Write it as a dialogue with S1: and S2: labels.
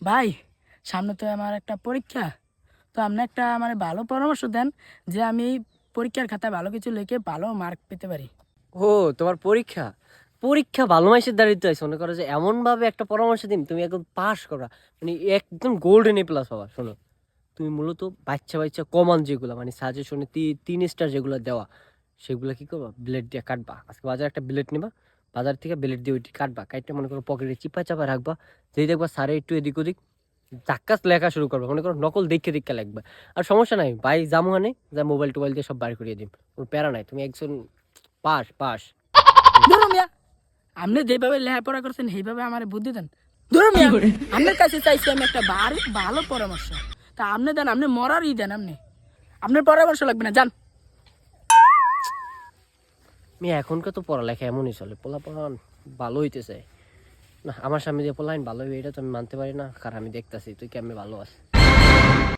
S1: ভাই সামনে তো আমার একটা পরীক্ষা, তো আপনি একটা আমার ভালো পরামর্শ দেন যে আমি এই পরীক্ষার খাতায় ভালো কিছু লিখে ভালো মার্ক পেতে পারি।
S2: ও, তোমার পরীক্ষা পরীক্ষা ভালো মাইসের দাঁড়িয়ে আছে, মনে করো যে এমন ভাবে একটা পরামর্শ দিন তুমি একদম পাস করা, মানে একদম গোল্ডেন এ প্লাস হওয়া। শোনো, তুমি মূলত বাচ্চা বাচ্চা কমান যেগুলো মানে সাজেশনে 3 স্টার যেগুলো দেওয়া, সেগুলো কি করবা, ব্লেড দিয়ে কাটবা। আজকে বাজারে একটা ব্লেড নিবা, বাজার থেকে ব্লেড দিয়ে ওইটি কাটবা, কাটটা মনে করো পকেটে চিপা চাপা রাখবা। যেই দেখবা স্যারে একটু এদিক ওদিক চাক্কাস লেখা শুরু করবা, মনে করো নকল দেখে দেখে লিখবা। আর সমস্যা নাই ভাই, জামুহানে যা মোবাইল টোবাইল দিয়ে সব বার করিয়ে দিন, কোনো প্যারা নাই, তুমি একজন পাস পাস।
S1: ধরো মিয়া, আপনি যেভাবে লেখাপড়া করছেন সেইভাবে আমার বুদ্ধি দেন। ধরো মিয়া, আপনার কাছে চাইছি আমি একটা ভালো ভালো পরামর্শ, তা আপনি দেন, আপনি মরারই দেন, আপনার পরামর্শ লাগবে না, যান।
S2: আমি এখনকার তো পড়ালেখা এমনই চলে, পোলাপান ভালো হইতেছে না, আমার সামনে দিয়ে পোলাইন ভালো হইবে এটা তো আমি মানতে পারি না, কারণ আমি দেখতাছি তুই কেমনে ভালো আছিস।